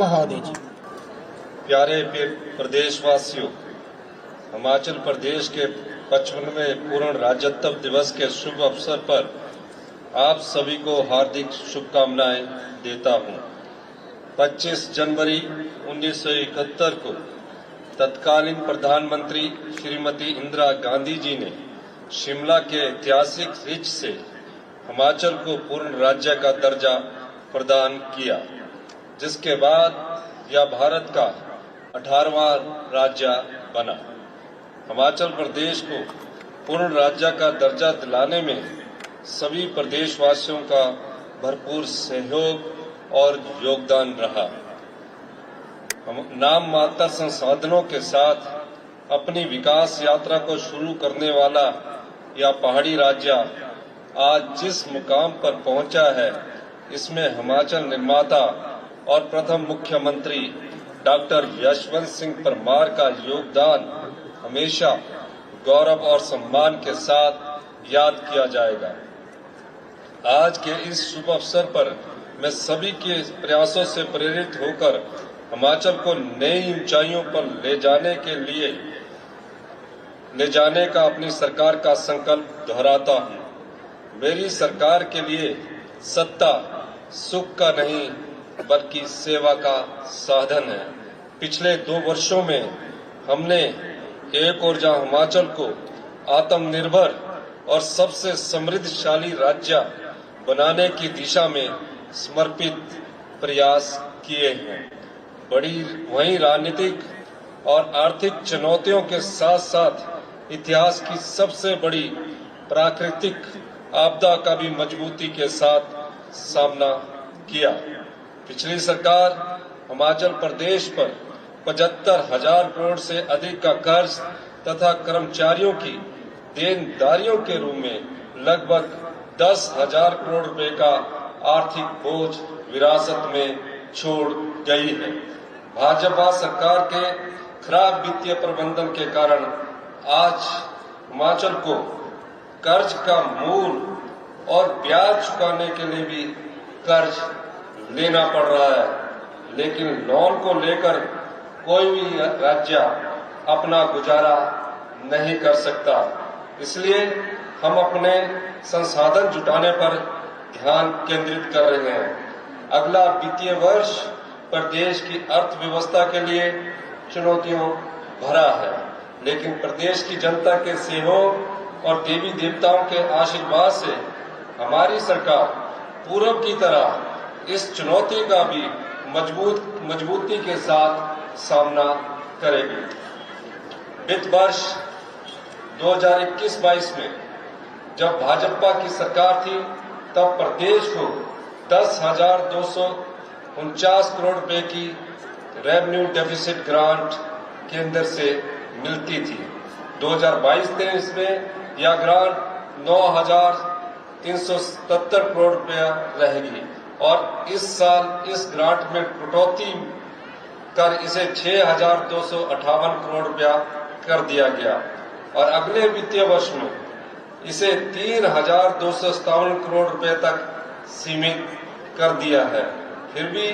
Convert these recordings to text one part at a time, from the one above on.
महादेव। प्यारे प्रदेशवासियों, हिमाचल प्रदेश के 55वें पूर्ण राज्यत्व दिवस के शुभ अवसर पर आप सभी को हार्दिक शुभकामनाएं देता हूं। 25 जनवरी 1971 को तत्कालीन प्रधानमंत्री श्रीमती इंदिरा गांधी जी ने शिमला के ऐतिहासिक रिज से हिमाचल को पूर्ण राज्य का दर्जा प्रदान किया, जिसके बाद यह भारत का 18वां राज्य बना। हिमाचल प्रदेश को पूर्ण राज्य का दर्जा दिलाने में सभी प्रदेशवासियों का भरपूर सहयोग और योगदान रहा। नाम मात्र संसाधनों के साथ अपनी विकास यात्रा को शुरू करने वाला यह पहाड़ी राज्य आज जिस मुकाम पर पहुंचा है, इसमें हिमाचल निर्माता और प्रथम मुख्यमंत्री डॉक्टर यशवंत सिंह परमार का योगदान हमेशा गौरव और सम्मान के साथ याद किया जाएगा। आज के इस शुभ अवसर पर मैं सभी के प्रयासों से प्रेरित होकर हिमाचल को नई ऊंचाइयों पर ले जाने का अपनी सरकार का संकल्प दोहराता हूं। मेरी सरकार के लिए सत्ता सुख का नहीं बल्कि सेवा का साधन है। पिछले 2 वर्षों में हमने एक ओर जहां हिमाचल को आत्मनिर्भर और सबसे समृद्धशाली राज्य बनाने की दिशा में समर्पित प्रयास किए हैं, वहीं राजनीतिक और आर्थिक चुनौतियों के साथ साथ इतिहास की सबसे बड़ी प्राकृतिक आपदा का भी मजबूती के साथ सामना किया। पिछली सरकार हिमाचल प्रदेश पर 75,000 करोड़ से अधिक का कर्ज तथा कर्मचारियों की देनदारियों के रूप में लगभग 10,000 करोड़ रुपए का आर्थिक बोझ विरासत में छोड़ गई है। भाजपा सरकार के खराब वित्तीय प्रबंधन के कारण आज हिमाचल को कर्ज का मूल और ब्याज चुकाने के लिए भी कर्ज लेना पड़ रहा है, लेकिन लोन को लेकर कोई भी राज्य अपना गुजारा नहीं कर सकता। इसलिए हम अपने संसाधन जुटाने पर ध्यान केंद्रित कर रहे हैं। अगला वित्तीय वर्ष प्रदेश की अर्थव्यवस्था के लिए चुनौतियों भरा है, लेकिन प्रदेश की जनता के सहयोग और देवी देवताओं के आशीर्वाद से हमारी सरकार पूर्व की तरह इस चुनौती का भी मजबूती के साथ सामना करेगी। वित्त वर्ष 2021-22 में जब भाजपा की सरकार थी, तब प्रदेश को 10,249 करोड़ रुपए की रेवेन्यू डेफिसिट ग्रांट केंद्र से मिलती थी। 2022-23 में यह ग्रांट 9,377 करोड़ रुपया रहेगी और इस साल इस ग्रांट में कटौती कर इसे 6,258 करोड़ रुपया कर दिया गया और अगले वित्तीय वर्ष में इसे 3,257 करोड़ रुपए तक सीमित कर दिया है। फिर भी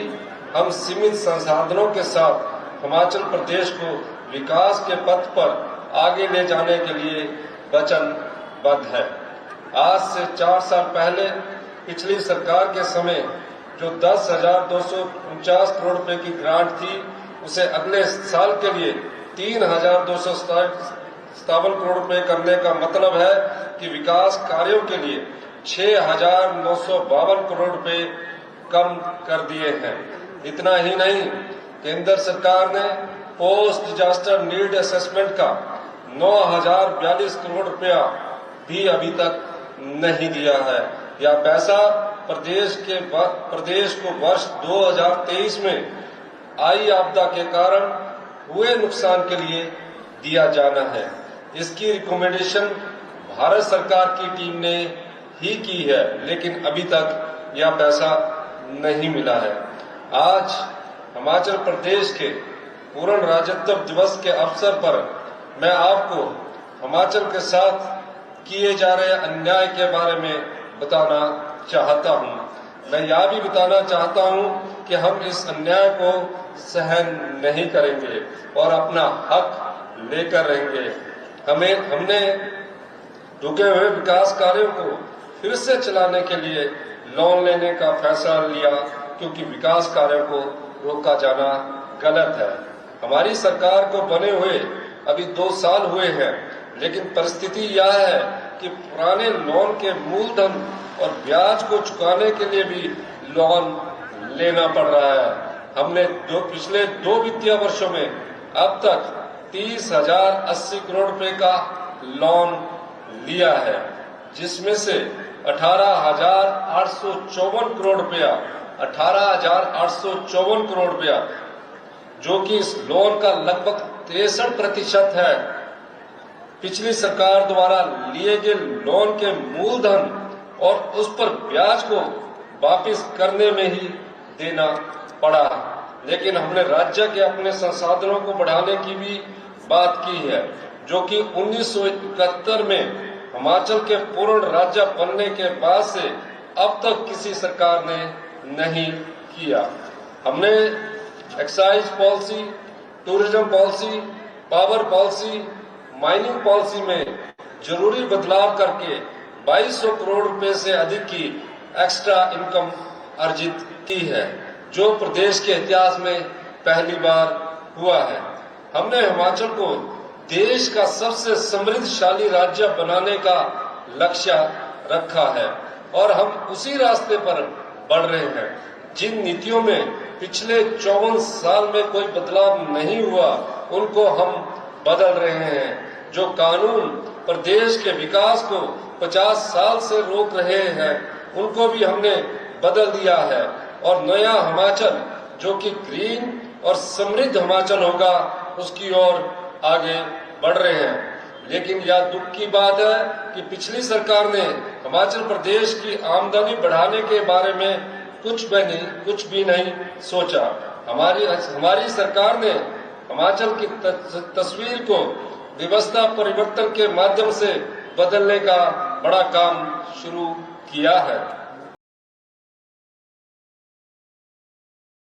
हम सीमित संसाधनों के साथ हिमाचल प्रदेश को विकास के पथ पर आगे ले जाने के लिए वचनबद्ध है। आज से 4 साल पहले पिछली सरकार के समय जो 10,249 करोड़ रुपए की ग्रांट थी, उसे अगले साल के लिए 3,257 करोड़ रुपए करने का मतलब है कि विकास कार्यों के लिए 6,952 करोड़ रुपए कम कर दिए हैं। इतना ही नहीं, केंद्र सरकार ने पोस्ट डिजास्टर नीड असेसमेंट का 9,042 करोड़ रुपया भी अभी तक नहीं दिया है। यह पैसा प्रदेश को वर्ष 2023 में आई आपदा के कारण हुए नुकसान के लिए दिया जाना है। इसकी रिकमेंडेशन भारत सरकार की टीम ने ही की है, लेकिन अभी तक यह पैसा नहीं मिला है। आज हिमाचल प्रदेश के पूर्ण राज्यत्व दिवस के अवसर पर मैं आपको हिमाचल के साथ किए जा रहे अन्याय के बारे में बताना चाहता हूं। मैं यह भी बताना चाहता हूं कि हम इस अन्याय को सहन नहीं करेंगे और अपना हक लेकर रहेंगे। हमने रुके हुए विकास कार्यों को फिर से चलाने के लिए लोन लेने का फैसला लिया, क्योंकि विकास कार्यों को रोका जाना गलत है। हमारी सरकार को बने हुए अभी 2 साल हुए हैं, लेकिन परिस्थिति यह है कि पुराने लोन के मूलधन और ब्याज को चुकाने के लिए भी लोन लेना पड़ रहा है। हमने पिछले 2 वित्तीय वर्षों में अब तक 30,080 करोड़ रुपए का लोन लिया है, जिसमें से 18,854 करोड़ रुपया 18,854 करोड़ रुपया, जो कि इस लोन का लगभग 63% है, पिछली सरकार द्वारा लिए गए लोन के मूलधन और उस पर ब्याज को वापस करने में ही देना पड़ा। लेकिन हमने राज्य के अपने संसाधनों को बढ़ाने की भी बात की है, जो कि 1971 में हिमाचल के पूर्ण राज्य बनने के बाद से अब तक किसी सरकार ने नहीं किया। हमने excise policy, tourism policy, power policy, mining policy में जरूरी बदलाव करके 2200 करोड़ रुपए से अधिक की एक्स्ट्रा इनकम अर्जित की है, जो प्रदेश के इतिहास में पहली बार हुआ है। हमने हिमाचल को देश का सबसे समृद्धशाली राज्य बनाने का लक्ष्य रखा है और हम उसी रास्ते पर बढ़ रहे हैं। जिन नीतियों में पिछले 54 साल में कोई बदलाव नहीं हुआ, उनको हम बदल रहे हैं। जो कानून प्रदेश के विकास को 50 साल से रोक रहे हैं, उनको भी हमने बदल दिया है और नया हिमाचल, जो कि ग्रीन और समृद्ध हिमाचल होगा, उसकी ओर आगे बढ़ रहे हैं। लेकिन यह दुख की बात है कि पिछली सरकार ने हिमाचल प्रदेश की आमदनी बढ़ाने के बारे में कुछ भी नहीं सोचा। हमारी सरकार ने हिमाचल की तस्वीर को व्यवस्था परिवर्तन के माध्यम से बदलने का बड़ा काम शुरू किया है।